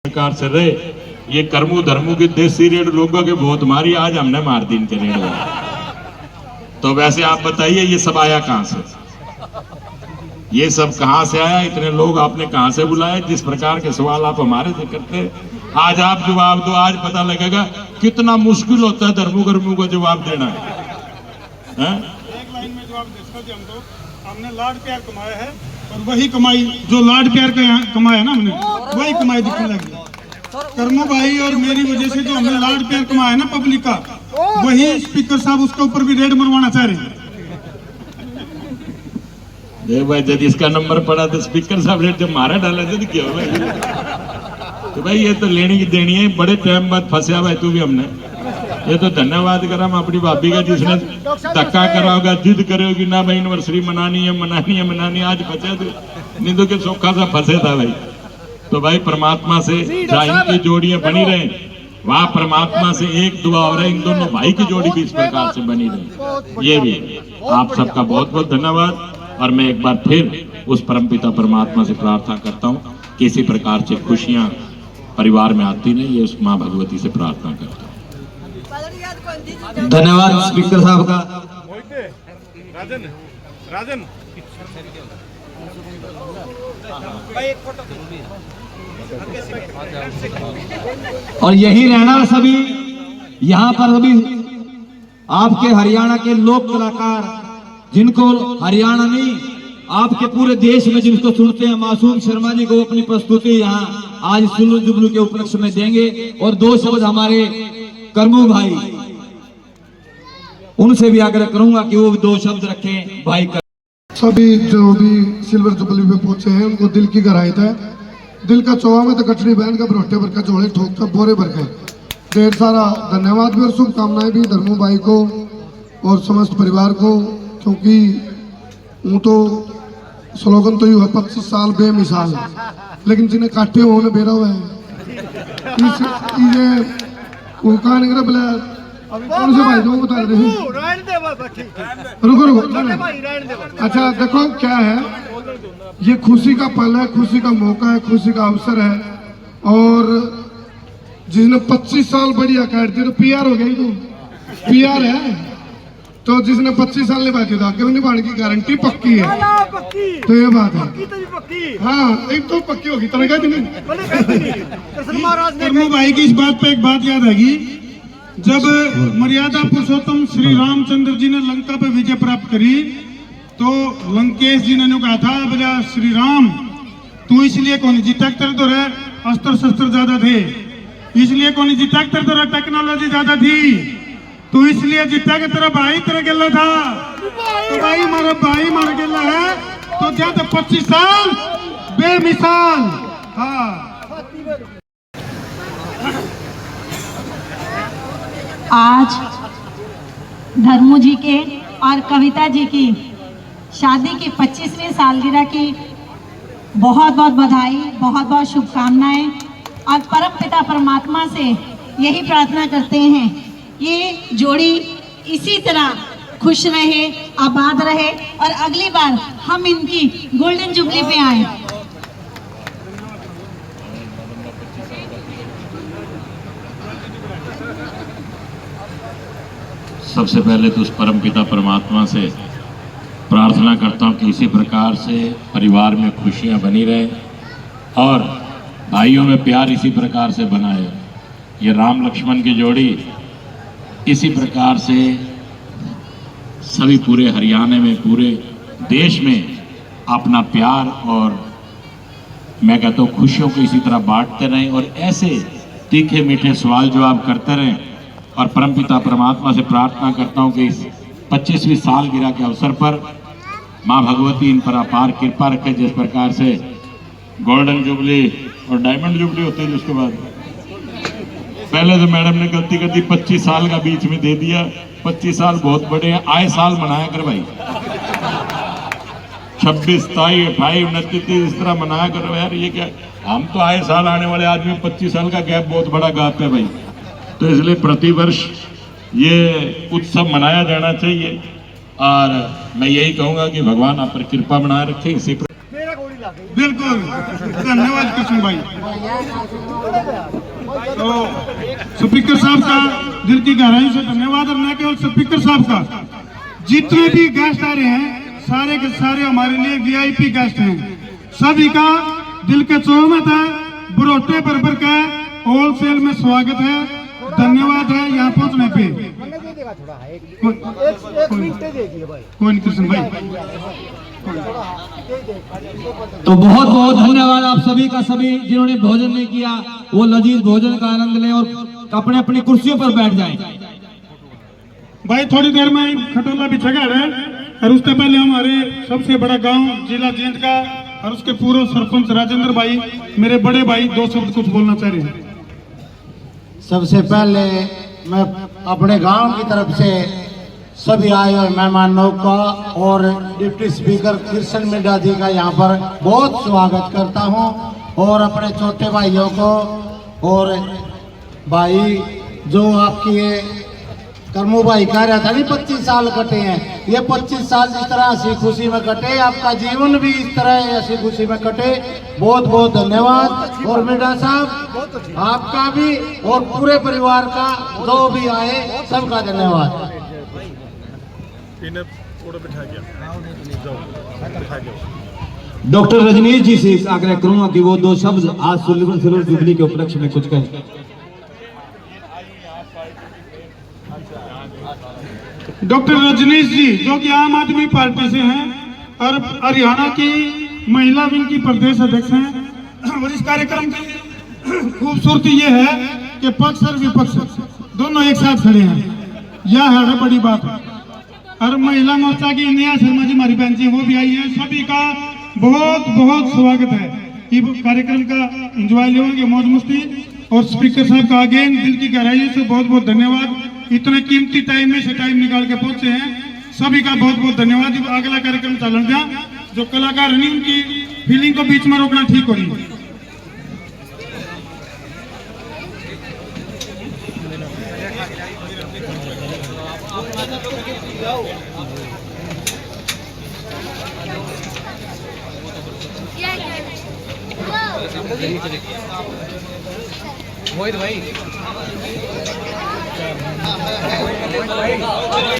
प्रकार से रहे। ये कर्मू धर्मू की देसी रेड लोगों के बहुत मारी, आज हमने मार दी इनके रेड। तो वैसे आप बताइए ये सब आया कहां से, ये सब कहां से आया, इतने लोग आपने कहां से बुलाए? जिस प्रकार के सवाल आप हमारे से करते हैं, आज आप जवाब दो, आज पता लगेगा कितना मुश्किल होता है धर्मू कर्मू को जवाब देना है? एक लाइन में जवाब दे सकते हम तो, हमने लाड प्यार कमाया है और वही कमाई जो लाड प्यार का कमाया ना हमने, वही कमाई दिखने लगी। कर्मू भाई और मेरी वजह से जो हमने लाड प्यार कमाया ना पब्लिक का, वही स्पीकर साहब उसके ऊपर भी रेड मरवाना चाह रहे हैं। भाई जब इसका नंबर पड़ा तो स्पीकर साहब रेट जब मारा डाला तो क्या हो भाई? तो भाई ये तो लेनी की देनी है, बड़े टाइम बाद फंसा भाई तू भी हमने। ये तो धन्यवाद करा हम अपनी भाभी का जिसने धक्का करा होगा, जिद करे होगी ना भाई एनिवर्सरी मनानी है मनानी है मनानी, आज फंसे थे, नहीं तो के सौखा सा फंसे था भाई। तो भाई परमात्मा से जहाँ इनकी जोड़ियां बनी रहे, वहाँ परमात्मा से एक दुआ हो रहा है इन दोनों भाई की जोड़ी भी इस प्रकार से बनी रहे। ये भी आप सबका बहुत बहुत धन्यवाद। और मैं एक बार फिर उस परमपिता परमात्मा से प्रार्थना करता हूँ कि इसी प्रकार से खुशियाँ परिवार में आती नहीं, ये उस माँ भगवती से प्रार्थना करता हूँ। धन्यवाद स्पीकर साहब का। राजन राजन और यही रहना सभी यहाँ पर सभी आपके हरियाणा के लोक कलाकार, जिनको हरियाणा नहीं आपके पूरे देश में जिनको सुनते हैं, मासूम शर्मा जी को अपनी प्रस्तुति यहाँ आज सिल्वर जुबली के उपलक्ष्य में देंगे। और दो शब्द हमारे कर्मू भाई, उनसे भी आग्रह करूंगा कि वो दो शब्द रखें भाई। सभी जो भी सिल्वर जुबली पे पहुंचे हैं उनको दिल की गहराई है, दिल का चौवा में तो कचड़ी बहन का भरोटे भर का झोले ठोक का बोरे भर गए। ढेर सारा धन्यवाद भी और शुभकामनाएं भी धर्मू भाई को और समस्त परिवार को, क्योंकि वो तो स्लोगन तो यू है 25 साल बेमिसाल, लेकिन जिन्हें काटे हुए उन्हें बेरा हुआ है। कौन से भाई जो बता रहे हैं, रुको रुको। अच्छा देखो क्या है, ये खुशी का पल है, खुशी का मौका है, खुशी का अवसर है। और जिसने 25 साल बढ़िया काट दी तो पीआर हो गई, तो पीआर है। तो जिसने 25 साल निभा के आगे भी निभाने की गारंटी पक्की है। तो ये बात है, हाँ एक तो पक्की होगी तरह नहीं। कर्मू भाई की इस बात पे एक बात याद आएगी, जब मर्यादा पुरुषोत्तम श्री रामचंद्र जी ने लंका पे विजय प्राप्त करी, तो लंकेश जी ने कहा था बोला श्री राम तू इसलिए कौन जीता कर तो रहे, अस्त्र शस्त्र ज्यादा थे इसलिए कौन जीता कर तो रहे, टेक्नोलॉजी ज्यादा थी तो इसलिए जीता के तेरा भाई तेरा गेला था, तो भाई मारा गेला है तो ज्यादा 25 साल बेमिसाल। हाँ आज धर्मू जी के और कविता जी की शादी की 25वीं सालगिरह की बहुत बहुत बधाई, बहुत बहुत शुभकामनाएं। और परम पिता परमात्मा से यही प्रार्थना करते हैं ये जोड़ी इसी तरह खुश रहे, आबाद रहे और अगली बार हम इनकी गोल्डन जुबली पे आए। सबसे पहले तो उस परम पिता परमात्मा से प्रार्थना करता हूँ कि इसी प्रकार से परिवार में खुशियाँ बनी रहे और भाइयों में प्यार इसी प्रकार से बनाए। ये राम लक्ष्मण की जोड़ी इसी प्रकार से सभी पूरे हरियाणा में, पूरे देश में अपना प्यार और मैं कहता हूँ खुशियों को इसी तरह बांटते रहें और ऐसे तीखे मीठे सवाल जवाब करते रहें। और परमपिता परमात्मा से प्रार्थना करता हूँ कि इस 25वीं सालगिरह के अवसर पर माँ भगवती इन पर अपार कृपा रखे। जिस प्रकार से गोल्डन जुबली और डायमंड जुबली होती है, जिसके बाद पहले तो मैडम ने गलती कर दी 25 साल का बीच में दे दिया। 25 साल बहुत बड़े हैं, आए साल मनाया कर भाई, 26, 27, 28, 29, 30 इस तरह मनाया करो यार। ये क्या, हम तो आए साल आने वाले आदमी, 25 साल का गैप बहुत बड़ा गैप है भाई। तो इसलिए प्रतिवर्ष ये उत्सव मनाया जाना चाहिए और मैं यही कहूँगा कि भगवान आप पर कृपा बनाए रखे। इसी बिल्कुल, धन्यवाद कृष्ण भाई। तो स्पीकर साहब का दिल की गहराई से धन्यवाद। और न केवल स्पीकर साहब का, जितने भी गेस्ट आ रहे हैं सारे के सारे हमारे लिए वीआईपी गेस्ट हैं। सभी का दिल के चौमत है, बरोटे बरबर का होलसेल में स्वागत है, धन्यवाद है यहाँ पहुँचने पे। कौन कृष्ण भाई? तो बहुत बहुत धन्यवाद आप सभी का, सभी जिन्होंने भोजन नहीं किया वो लजीज भोजन का आनंद लें और अपने अपनी कुर्सियों पर बैठ जाएं। भाई थोड़ी देर में खटोला भी छगा है और उससे पहले हमारे सबसे बड़ा गांव जिला जींद का और उसके पूर्व सरपंच राजेंद्र भाई, मेरे बड़े भाई, 2 शब्द कुछ बोलना चाह रहे हैं। सबसे पहले मैं अपने गांव की तरफ से सभी आए हुए मेहमानों का और डिप्टी स्पीकर कृष्ण मिड्डा जी का यहाँ पर बहुत स्वागत करता हूँ, और अपने छोटे भाइयों को और भाई जो आपकी ये करमू भाई कह रहा था नहीं 25 साल कटे हैं, ये 25 साल इस तरह हंसी खुशी में कटे, आपका जीवन भी इस तरह हंसी खुशी में कटे। बहुत बहुत धन्यवाद। और मिड्डा साहब आपका भी और पूरे परिवार का जो भी आए सबका धन्यवाद। डॉक्टर रजनीश जी से आग्रह करूंगा कि वो 2 शब्द आज सिल्वर जुबली के उपलक्ष्य में कुछ कहें। डॉक्टर रजनीश जी जो कि आम आदमी पार्टी से हैं और हरियाणा की महिला विंग की प्रदेश अध्यक्ष हैं। और इस कार्यक्रम की खूबसूरती ये है कि पक्ष और विपक्ष दोनों एक साथ खड़े हैं, यह है बड़ी बात। और महिला मोर्चा की नेहा शर्मा जी हमारी बहन जी वो भी आई है। सभी का बहुत बहुत स्वागत है। ये कार्यक्रम का एंजॉय लेंगे, मौज मस्ती। और स्पीकर साहब का अगेन दिल की गहराई से बहुत बहुत धन्यवाद, इतने कीमती टाइम में से टाइम निकाल के पहुंचे हैं, सभी का बहुत बहुत धन्यवाद। अगला कार्यक्रम चलन दिया, जो कलाकार नहीं उनकी फीलिंग को बीच में रोकना ठीक हो रही है। मोहित भाई